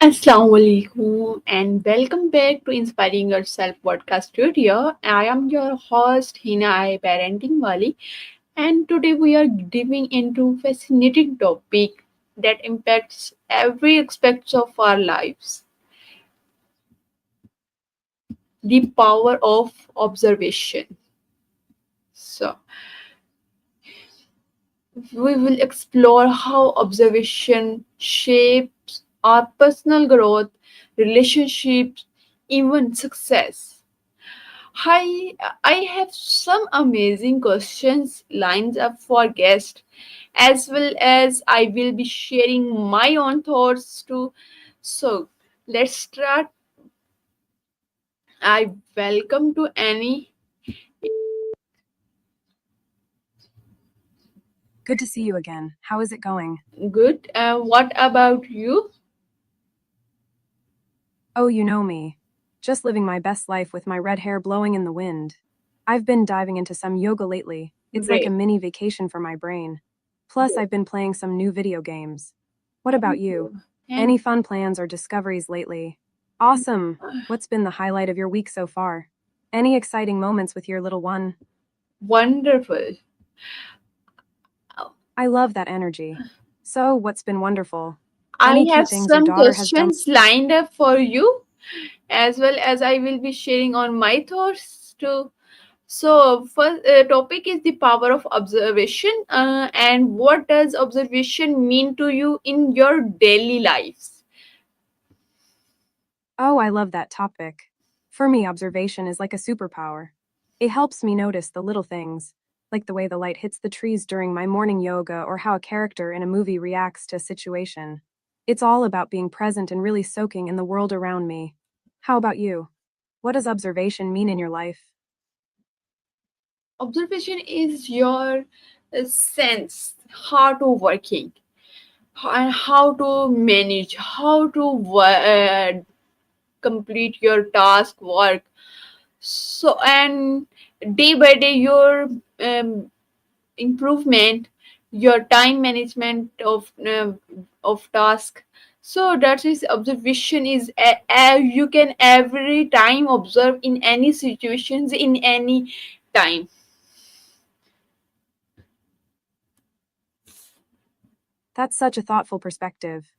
Assalamu alaikum and welcome back to Inspiring Yourself podcast studio. I am your host Hina I Parenting Wali, and today we are diving into fascinating topic that impacts every aspect of our lives: the power of observation. So we will explore how observation shapes our personal growth, relationships, even success. Hi, I have some amazing questions lined up for guests, as well as I will be sharing my own thoughts too. So let's start. I welcome to Annie. Good to see you again. How is it going? Good. What about you? Oh, you know me. Just living my best life with my red hair blowing in the wind. I've been diving into some yoga lately. It's like a Great. mini vacation for my brain. Plus, I've been playing some new video games. What Thank about you? you. Thank Any fun plans or discoveries lately? Awesome. What's been the highlight of your week so far? Any exciting moments with your little one? Wonderful. I love that energy. So, what's been wonderful? I Any cute have things your some daughter has done? questions lined up for you, as well as I will be sharing on my thoughts too. So, first topic is the power of observation, and what does observation mean to you in your daily lives? Oh, I love that topic. For me, observation is like a superpower. It helps me notice the little things, like the way the light hits the trees during my morning yoga or how a character in a movie reacts to a situation. It's all about being present and really soaking in the world around me. How about you? What does observation mean in your life? Observation is your sense how to working and how to manage, how to complete your task work. So, and day by day, your improvement, your time management of task. So that is observation is you can every time observe in any situations in any time. That's such a thoughtful perspective.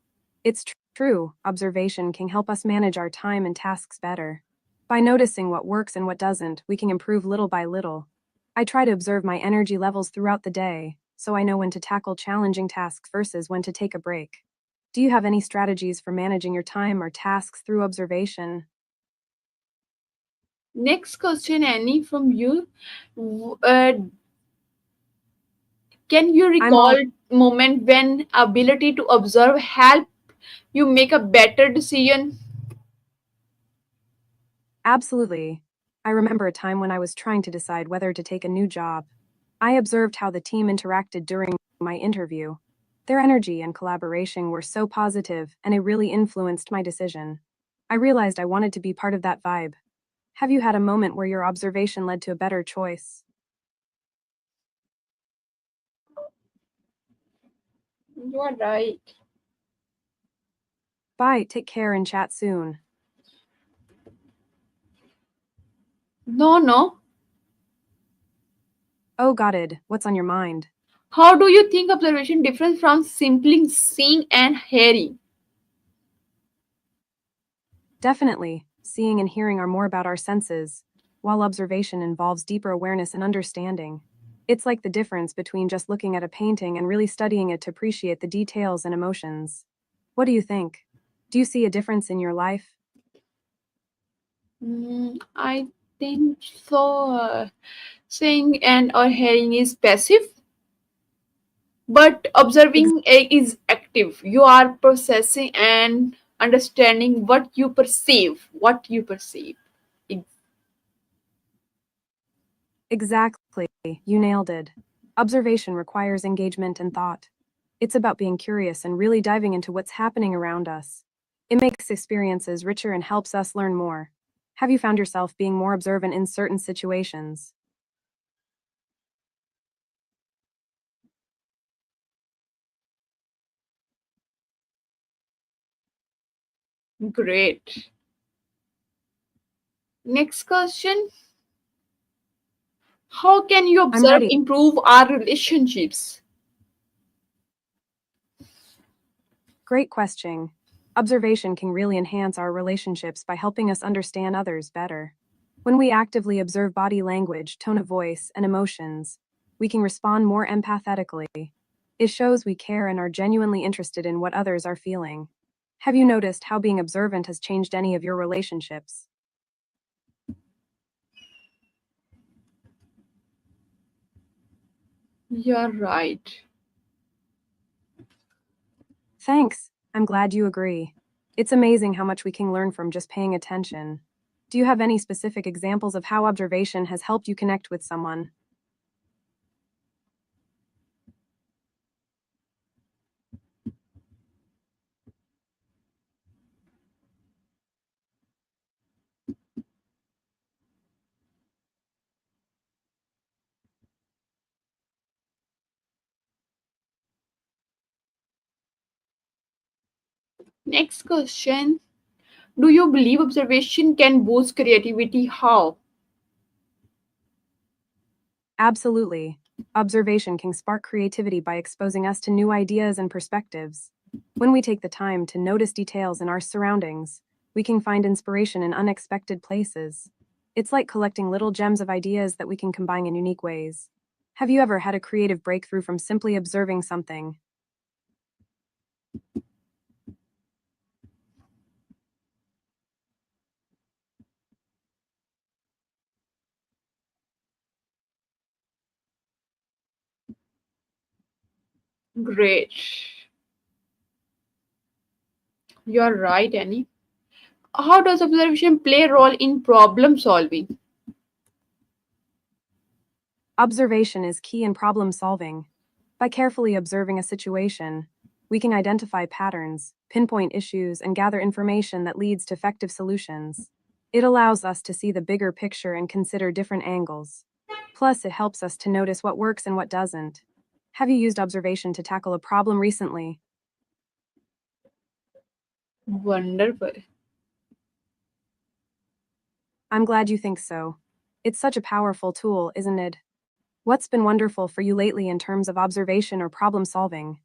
It's true, observation can help us manage our time and tasks better. By noticing what works and what doesn't, we can improve little by little. I try to observe my energy levels throughout the day, so I know when to tackle challenging tasks versus when to take a break. Do you have any strategies for managing your time or tasks through observation? Next question, Annie, from you. Can you I'm recall all moment when ability to observe help you make a better decision? Absolutely. I remember a time when I was trying to decide whether to take a new job. I observed how the team interacted during my interview. Their energy and collaboration were so positive, and it really influenced my decision. I realized I wanted to be part of that vibe. Have you had a moment where your observation led to a better choice? You are right. Bye, take care, and chat soon. No, no. Oh, got it. What's on your mind? How do you think observation differs from simply seeing and hearing? Definitely, seeing and hearing are more about our senses, while observation involves deeper awareness and understanding. It's like the difference between just looking at a painting and really studying it to appreciate the details and emotions. What do you think? Do you see a difference in your life? I think so. Seeing and or hearing is passive, but Ex- observing is active. You are processing and understanding what you perceive. What you perceive. Ex- exactly, you nailed it. Observation requires engagement and thought. It's about being curious and really diving into what's happening around us. It makes experiences richer and helps us learn more. Have you found yourself being more observant in certain situations? Great. Next question. How can you I'm observe ready. improve our relationships? Great question. Observation can really enhance our relationships by helping us understand others better. When we actively observe body language, tone of voice, and emotions, we can respond more empathetically. It shows we care and are genuinely interested in what others are feeling. Have you noticed how being observant has changed any of your relationships? You're right. Thanks. I'm glad you agree. It's amazing how much we can learn from just paying attention. Do you have any specific examples of how observation has helped you connect with someone? Next question. Do you believe observation can boost creativity? How? Absolutely. Observation can spark creativity by exposing us to new ideas and perspectives. When we take the time to notice details in our surroundings, we can find inspiration in unexpected places. It's like collecting little gems of ideas that we can combine in unique ways. Have you ever had a creative breakthrough from simply observing something? Great. You're right, Annie. How does observation play a role in problem solving? Observation is key in problem solving. By carefully observing a situation, we can identify patterns, pinpoint issues, and gather information that leads to effective solutions. It allows us to see the bigger picture and consider different angles. Plus, it helps us to notice what works and what doesn't. Have you used observation to tackle a problem recently? Wonderful. I'm glad you think so. It's such a powerful tool, isn't it? What's been wonderful for you lately in terms of observation or problem solving?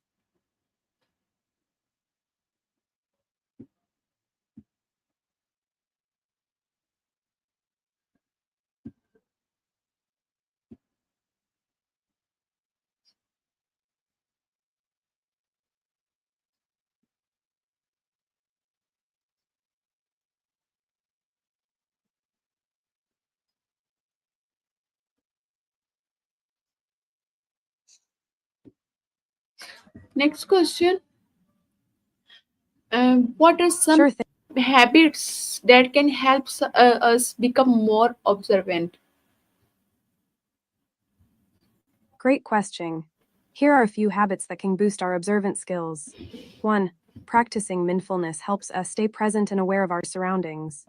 Next question. What are some Sure thing. habits that can help us become more observant? Great question. Here are a few habits that can boost our observant skills. 1. Practicing mindfulness helps us stay present and aware of our surroundings.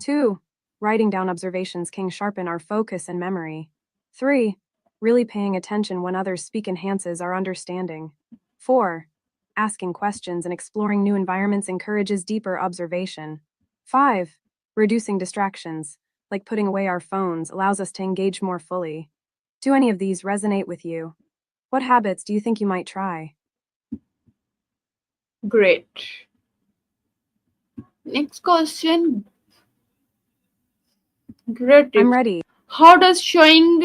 2. Writing down observations can sharpen our focus and memory. 3. Really paying attention when others speak enhances our understanding. 4. Asking questions and exploring new environments encourages deeper observation. 5. Reducing distractions, like putting away our phones, allows us to engage more fully. Do any of these resonate with you? What habits do you think you might try? Great. Next question. Great I'm tips. ready. How does showing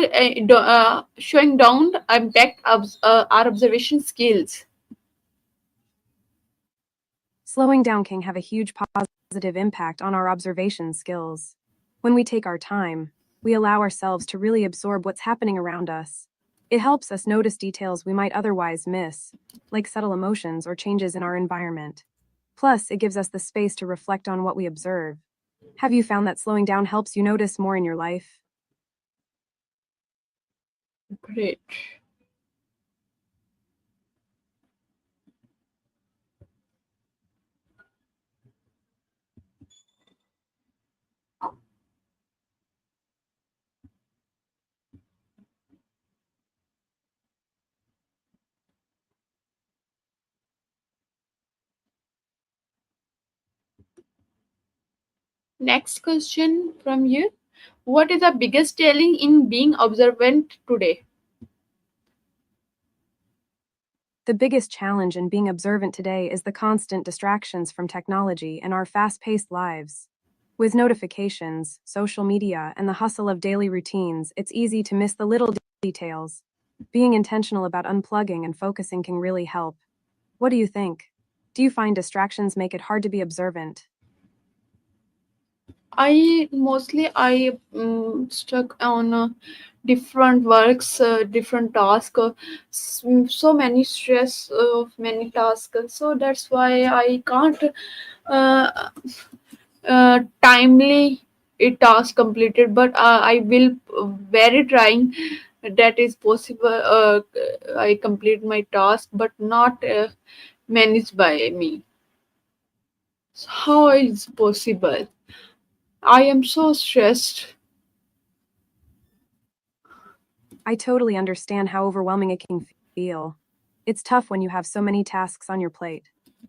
down impact our observation skills? Slowing down can have a huge positive impact on our observation skills. When we take our time, we allow ourselves to really absorb what's happening around us. It helps us notice details we might otherwise miss, like subtle emotions or changes in our environment. Plus, it gives us the space to reflect on what we observe. Have you found that slowing down helps you notice more in your life? Great. Next question from you. What is the biggest challenge in being observant today? The biggest challenge in being observant today is the constant distractions from technology and our fast paced lives. With notifications, social media, and the hustle of daily routines, it's easy to miss the little details. Being intentional about unplugging and focusing can really help. What do you think? Do you find distractions make it hard to be observant? I stuck on different works, different tasks, so many stress of many tasks. So that's why I can't uh, timely a task completed. But I will very trying that is possible. I complete my task, but not managed by me. So how is possible? I am so stressed. I totally understand how overwhelming it can feel. It's tough when you have so many tasks on your plate.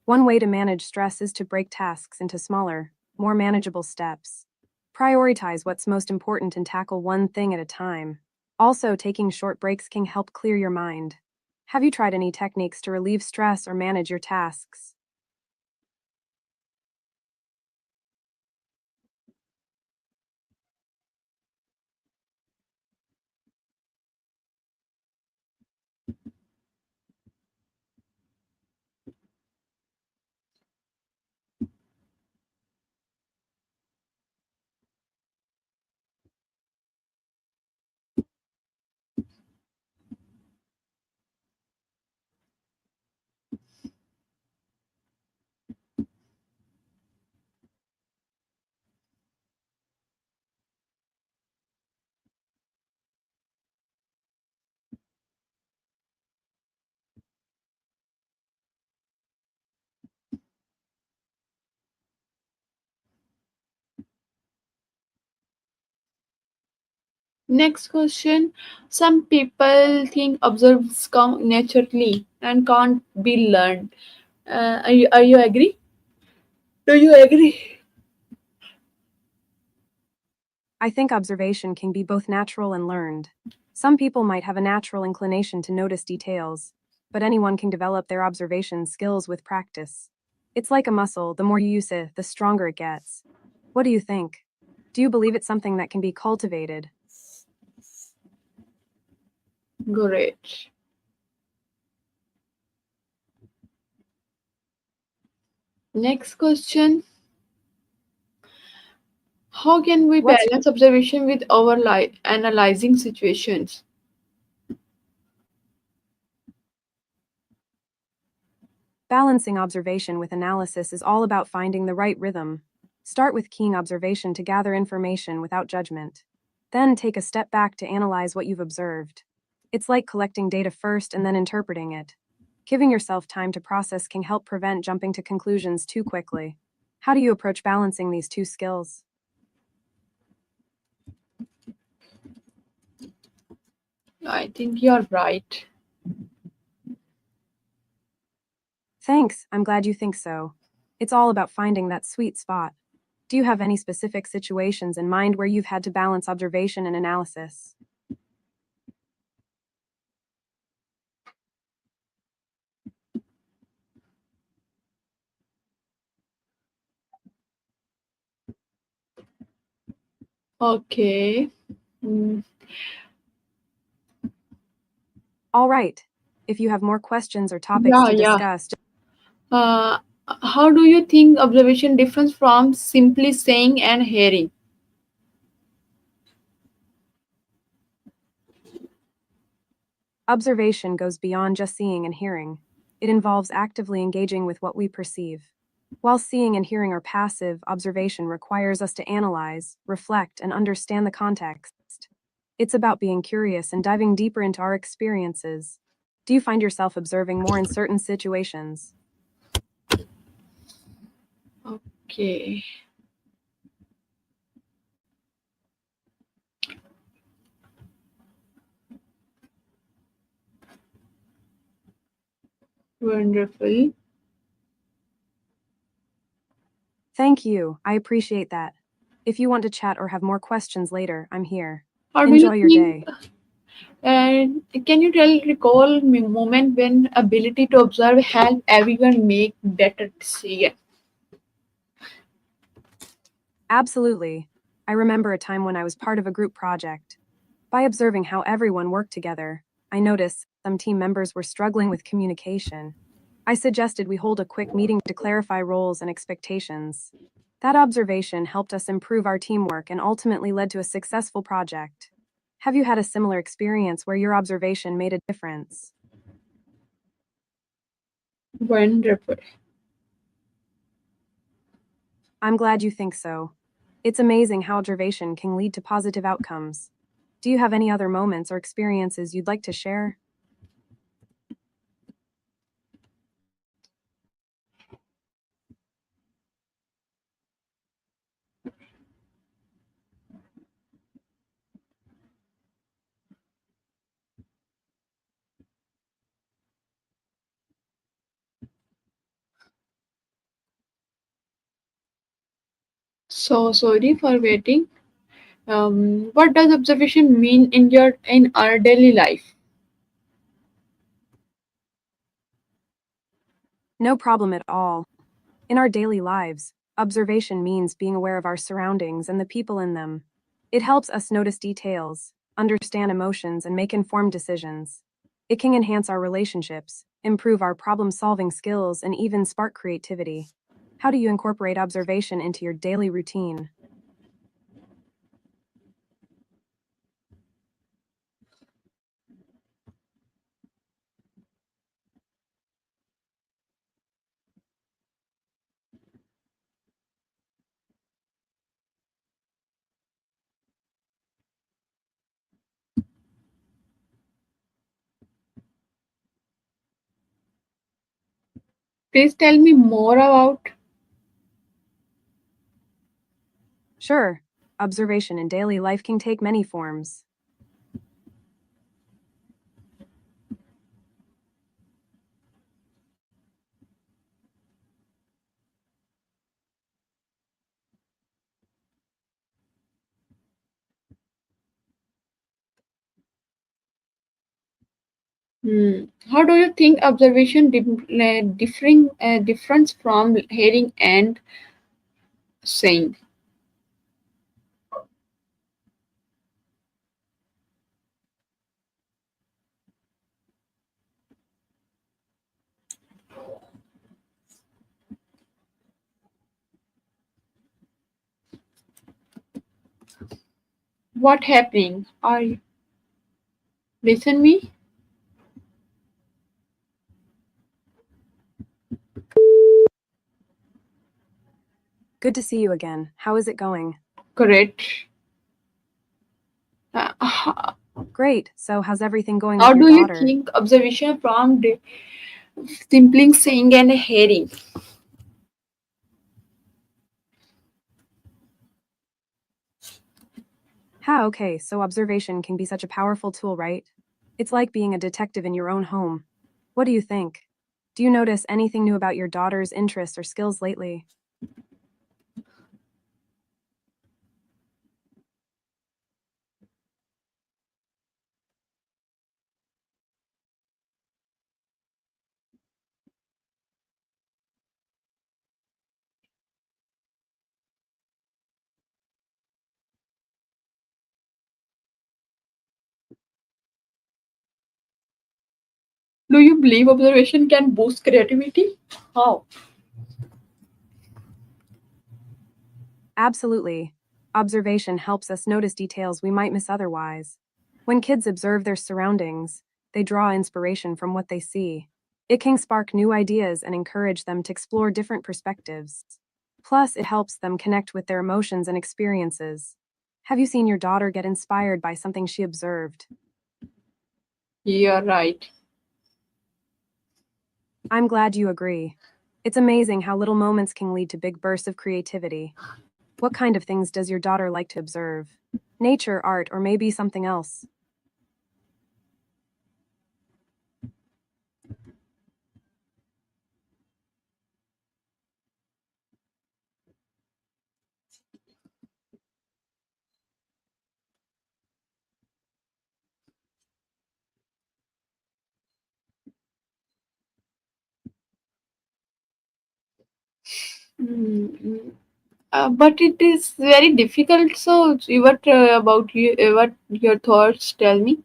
One way to manage stress is to break tasks into smaller, more manageable steps. Prioritize what's most important and tackle one thing at a time. Also, taking short breaks can help clear your mind. Have you tried any techniques to relieve stress or manage your tasks? Next question. Some people think observes come naturally and can't be learned. Are you agree? Do you agree? I think observation can be both natural and learned. Some people might have a natural inclination to notice details, but anyone can develop their observation skills with practice. It's like a muscle, the more you use it, the stronger it gets. What do you think? Do you believe it's something that can be cultivated? Great. Next question. How can we What's balance observation with our analyzing situations? Balancing observation with analysis is all about finding the right rhythm. Start with keen observation to gather information without judgment. Then take a step back to analyze what you've observed. It's like collecting data first and then interpreting it. Giving yourself time to process can help prevent jumping to conclusions too quickly. How do you approach balancing these two skills? I think you're right. Thanks, I'm glad you think so. It's all about finding that sweet spot. Do you have any specific situations in mind where you've had to balance observation and analysis? Okay. Mm, All right. If you have more questions or topics yeah, to yeah. discuss, Uh, how do you think observation differs from simply saying and hearing? observation goes beyond just seeing and hearing. It involves actively engaging with what we perceive. While seeing and hearing are passive, observation requires us to analyze, reflect, and understand the context. It's about being curious and diving deeper into our experiences. Do you find yourself observing more in certain situations? Okay. Wonderful. Thank you, I appreciate that. If you want to chat or have more questions later, I'm here. How do you Enjoy your think? day. Can you recall me moment when ability to observe help everyone make better decision? Absolutely. I remember a time when I was part of a group project. By observing how everyone worked together, I noticed some team members were struggling with communication. I suggested we hold a quick meeting to clarify roles and expectations. That observation helped us improve our teamwork and ultimately led to a successful project. Have you had a similar experience where your observation made a difference? Wonderful. I'm glad you think so. It's amazing how observation can lead to positive outcomes. Do you have any other moments or experiences you'd like to share? So sorry for waiting. What does observation mean in our daily life? No problem at all. In our daily lives, observation means being aware of our surroundings and the people in them. It helps us notice details, understand emotions, and make informed decisions. It can enhance our relationships, improve our problem solving skills, and even spark creativity. How do you incorporate observation into your daily routine? Please tell me more about. Sure, observation in daily life can take many forms. How do you think observation differing difference from hearing and saying? What happening? Are you listen me? Good to see you again. How is it going? Correct. How Great, so how's everything going with how your do you daughter? think observation from simply saying and hearing? Okay, so observation can be such a powerful tool, right? It's like being a detective in your own home. What do you think? Do you notice anything new about your daughter's interests or skills lately? Do you believe observation can boost creativity? How? Absolutely. Observation helps us notice details we might miss otherwise. When kids observe their surroundings, they draw inspiration from what they see. It can spark new ideas and encourage them to explore different perspectives. Plus, it helps them connect with their emotions and experiences. Have you seen your daughter get inspired by something she observed? You're right. I'm glad you agree. It's amazing how little moments can lead to big bursts of creativity. What kind of things does your daughter like to observe? Nature, art, or maybe something else? Mm, but it is very difficult. So, what about you? What your thoughts? Tell me.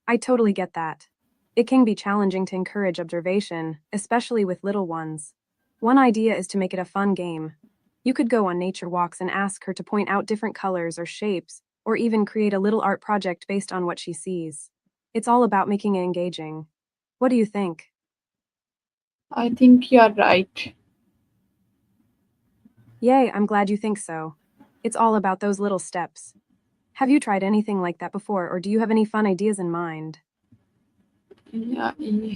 I totally get that. It can be challenging to encourage observation, especially with little ones. One idea is to make it a fun game. You could go on nature walks and ask her to point out different colors or shapes, or even create a little art project based on what she sees. It's all about making it engaging. What do you think? I think you are right. Yay, I'm glad you think so. It's all about those little steps. Have you tried anything like that before, or do you have any fun ideas in mind? Yeah, yeah.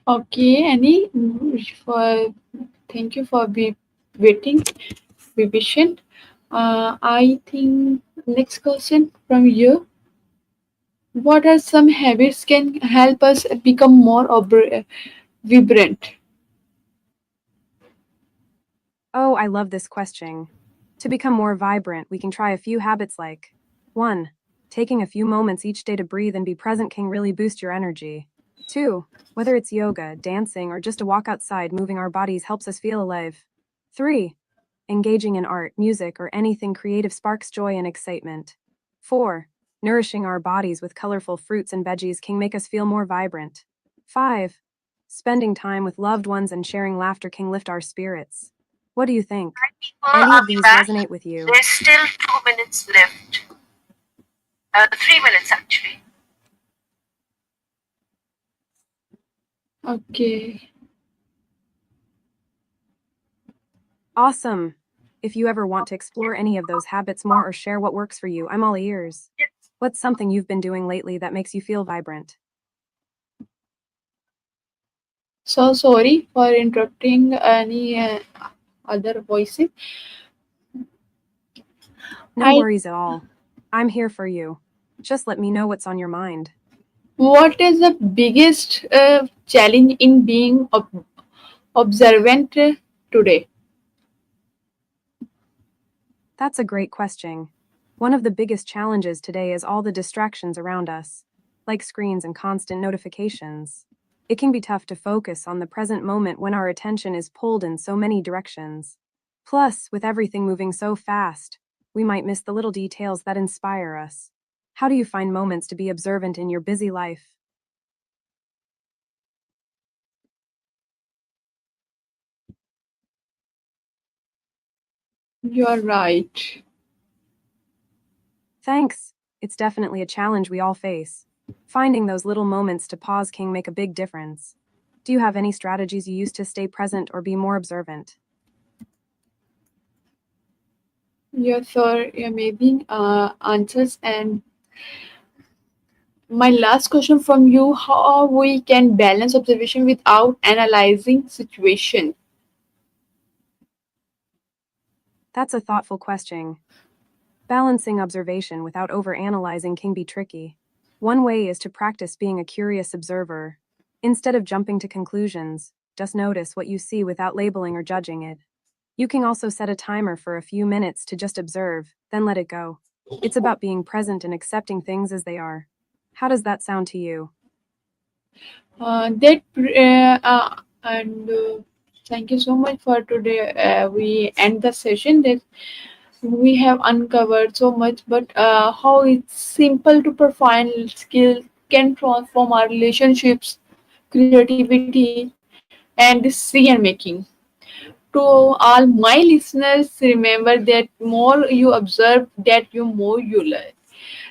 Okay, Annie. For thank you for be waiting, be patient. I think next question from you. What are some habits can help us become more vibrant? Oh, I love this question. To become more vibrant, we can try a few habits like 1. Taking a few moments each day to breathe and be present can really boost your energy. 2. Whether it's yoga, dancing, or just a walk outside, moving our bodies helps us feel alive. 3. Engaging in art, music, or anything creative sparks joy and excitement. 4. Nourishing our bodies with colorful fruits and veggies can make us feel more vibrant. 5. Spending time with loved ones and sharing laughter can lift our spirits. What do you think? People, Any I'll of be these back. resonate with you? There's still 2 minutes left. 3 minutes actually. Okay. Awesome! If you ever want to explore any of those habits more or share what works for you, I'm all ears. What's something you've been doing lately that makes you feel vibrant? So sorry for interrupting any other voices. No I worries at all. I'm here for you. Just let me know what's on your mind. What is the biggest challenge in being observant today? That's a great question. One of the biggest challenges today is all the distractions around us, like screens and constant notifications. It can be tough to focus on the present moment when our attention is pulled in so many directions. Plus, with everything moving so fast, we might miss the little details that inspire us. How do you find moments to be observant in your busy life? You are right. Thanks. It's definitely a challenge we all face. Finding those little moments to pause can make a big difference. Do you have any strategies you use to stay present or be more observant? You're so amazing answers. And my last question from you: how we can balance observation without analyzing situation? That's a thoughtful question. Balancing observation without overanalyzing can be tricky. One way is to practice being a curious observer. Instead of jumping to conclusions, just notice what you see without labeling or judging it. You can also set a timer for a few minutes to just observe, then let it go. It's about being present and accepting things as they are. How does that sound to you? That and Thank you so much for today. We end the session. That we have uncovered so much, but how it's simple to perform skill can transform our relationships, creativity, and decision making. to all my listeners, remember that more you observe, that you more you learn.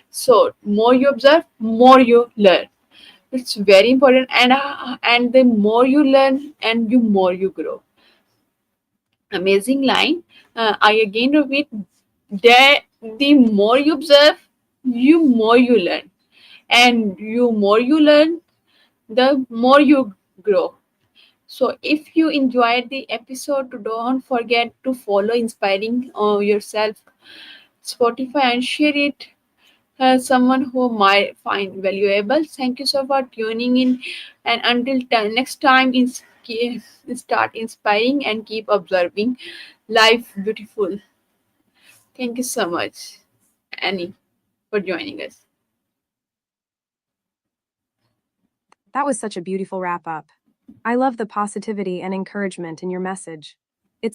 So more you observe, more you learn. It's very important, and the more you learn, and you more you grow. Amazing line. I again repeat that the more you observe, you more you learn, and you more you learn, the more you grow. So, if you enjoyed the episode, don't forget to follow Inspiring Yourself Spotify and share it someone who might find valuable. Thank you so for tuning in, and until next time, start inspiring and keep observing life beautiful. Thank you so much, Annie, for joining us. That was such a beautiful wrap up. I love the positivity and encouragement in your message.